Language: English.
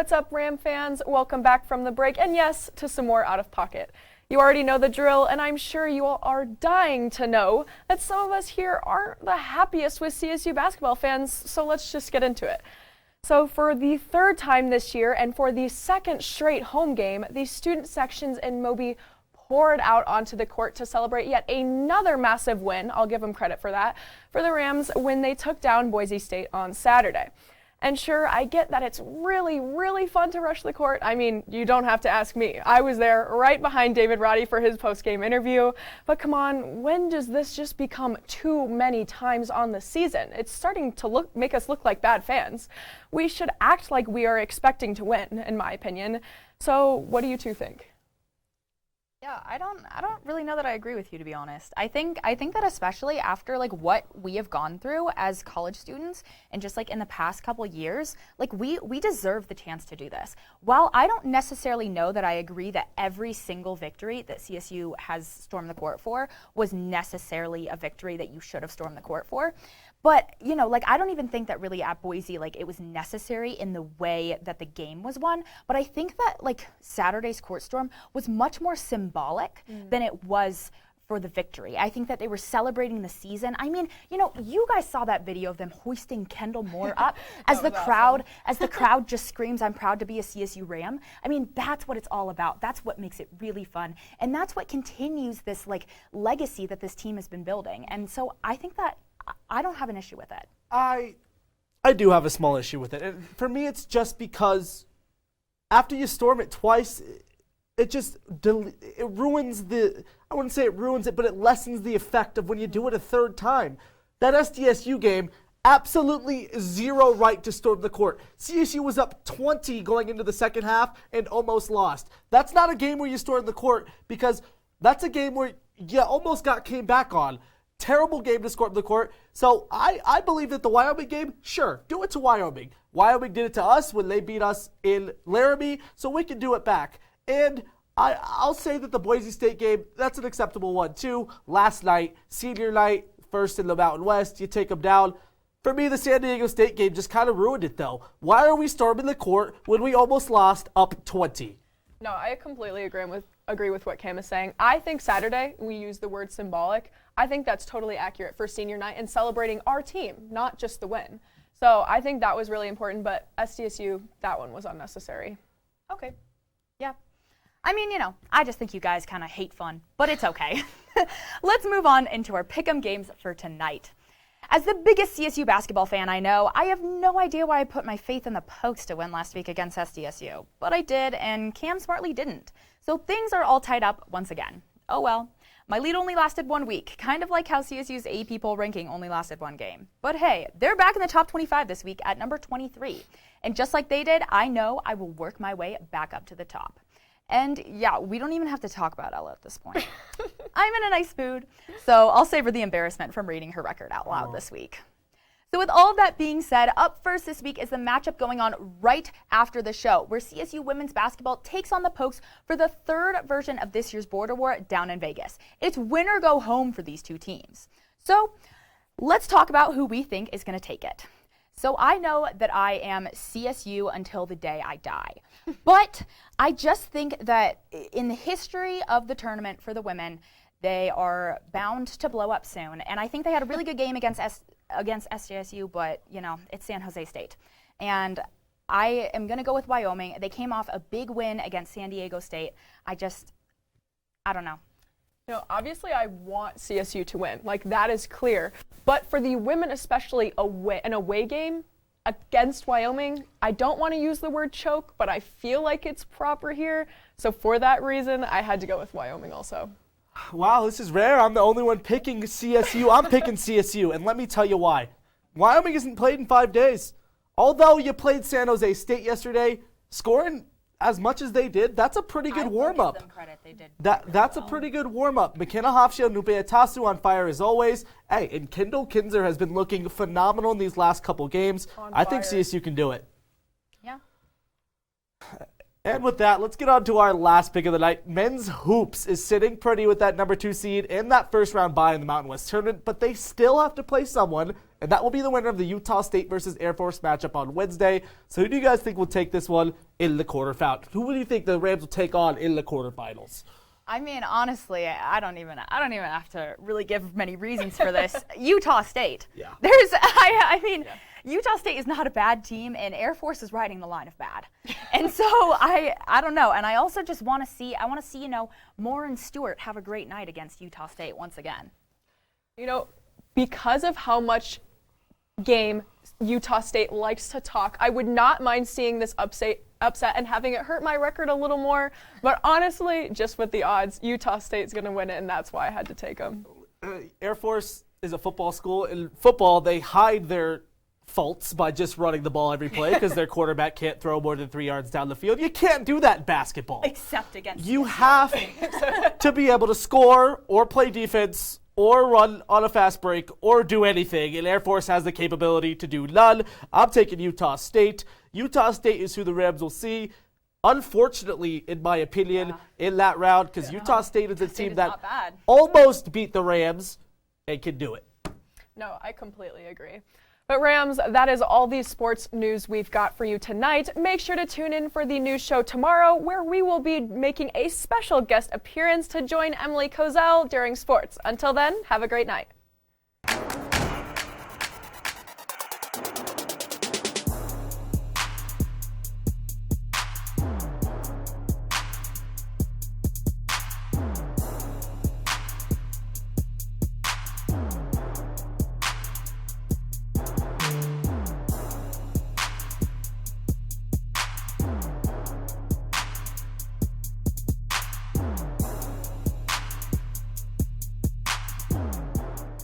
What's up, Ram fans? Welcome back from the break, and yes, to some more Out of Pocket. You already know the drill, and I'm sure you all are dying to know that some of us here aren't the happiest with CSU basketball fans, so let's just get into it. So for the third time this year, and for the second straight home game, the student sections in Moby poured out onto the court to celebrate yet another massive win, I'll give them credit for that, for the Rams when they took down Boise State on Saturday. And sure, I get that it's really, really fun to rush the court. I mean, you don't have to ask me. I was there right behind David Roddy for his post-game interview. But come on, when does this just become too many times on the season? It's starting to make us look like bad fans. We should act like we are expecting to win, in my opinion. So what do you two think? Yeah, I don't really know that I agree with you, to be honest. I think that especially after like what we have gone through as college students and just like in the past couple years, like we deserve the chance to do this. While I don't necessarily know that I agree that every single victory that CSU has stormed the court for was necessarily a victory that you should have stormed the court for. But, you know, like, I don't even think that really at Boise, like, it was necessary in the way that the game was won. But I think that, like, Saturday's court storm was much more symbolic than it was for the victory. I think that they were celebrating the season. I mean, you know, you guys saw that video of them hoisting Kendall Moore up as the crowd just screams, "I'm proud to be a CSU Ram." I mean, that's what it's all about. That's what makes it really fun. And that's what continues this, like, legacy that this team has been building. And so I think that I don't have an issue with it. I do have a small issue with it. And for me, it's just because after you storm it twice, it ruins I wouldn't say it ruins it, but it lessens the effect of when you do it a third time. That SDSU game, absolutely zero right to storm the court. CSU was up 20 going into the second half and almost lost. That's not a game where you storm the court, because that's a game where you almost came back on. Terrible game to score up the court. So I believe that the Wyoming game, sure, do it to Wyoming. Wyoming did it to us when they beat us in Laramie, so we can do it back. And I'll say that the Boise State game, that's an acceptable one too. Last night, senior night, first in the Mountain West, you take them down. For me, the San Diego State game just kind of ruined it though. Why are we storming the court when we almost lost up 20? No, I completely agree with what Cam is saying. I think Saturday, we use the word symbolic. I think that's totally accurate for senior night and celebrating our team, not just the win. So I think that was really important, but SDSU, that one was unnecessary. Okay. Yeah. I mean, you know, I just think you guys kind of hate fun, but it's okay. Let's move on into our pick'em games for tonight. As the biggest CSU basketball fan I know, I have no idea why I put my faith in the Pokes to win last week against SDSU. But I did, and Cam smartly didn't. So things are all tied up once again. Oh well. My lead only lasted 1 week, kind of like how CSU's AP poll ranking only lasted 1 game. But hey, they're back in the top 25 this week at number 23. And just like they did, I know I will work my way back up to the top. And yeah, we don't even have to talk about Ella at this point. I'm in a nice mood, so I'll savor the embarrassment from reading her record out loud this week. So with all of that being said, up first this week is the matchup going on right after the show, where CSU women's basketball takes on the Pokes for the third version of this year's border war down in Vegas. It's win or go home for these two teams. So let's talk about who we think is going to take it. So I know that I am CSU until the day I die. But I just think that in the history of the tournament for the women, they are bound to blow up soon. And I think they had a really good game against SJSU, but, you know, it's San Jose State. And I am going to go with Wyoming. They came off a big win against San Diego State. I don't know. You know, obviously I want CSU to win. Like, that is clear. But for the women, especially an away game against Wyoming, I don't want to use the word choke, but I feel like it's proper here. So for that reason, I had to go with Wyoming also. Wow, this is rare. I'm the only one picking CSU. I'm picking CSU, and let me tell you why. Wyoming isn't played in 5 days. Although you played San Jose State yesterday, scoring as much as they did, that's a pretty good warm-up. Give them credit. They did that's a pretty good warm-up. McKenna Hofschild, Nupeatasu on fire as always. Hey, and Kendall Kinzer has been looking phenomenal in these last couple games. I think CSU can do it. Yeah. And with that, let's get on to our last pick of the night. Men's hoops is sitting pretty with that number 2 seed in that first round bye in the Mountain West tournament, but they still have to play someone, and that will be the winner of the Utah State versus Air Force matchup on Wednesday. So who do you guys think will take this one in the quarterfinals? Who do you think the Rams will take on in the quarterfinals? I mean, honestly, I don't even have to really give many reasons for this. Utah State. Yeah. Utah State is not a bad team, and Air Force is riding the line of bad. And so I don't know. And I also just want to see, Moore and Stewart have a great night against Utah State once again. Because of how much game Utah State likes to talk, I would not mind seeing this upset and having it hurt my record a little more. But honestly, just with the odds, Utah State's going to win it, and that's why I had to take them. Air Force is a football school. In football, they hide their faults by just running the ball every play because their quarterback can't throw more than 3 yards down the field. You can't do that in basketball. Except against you have to be able to score or play defense or run on a fast break or do anything, and Air Force has the capability to do none. I'm taking Utah State. Utah State is who the Rams will see. Unfortunately, in my opinion, in that round, because Utah State is a team that almost beat the Rams and can do it. No, I completely agree. But Rams, that is all the sports news we've got for you tonight. Make sure to tune in for the news show tomorrow, where we will be making a special guest appearance to join Emily Kozel during sports. Until then, have a great night.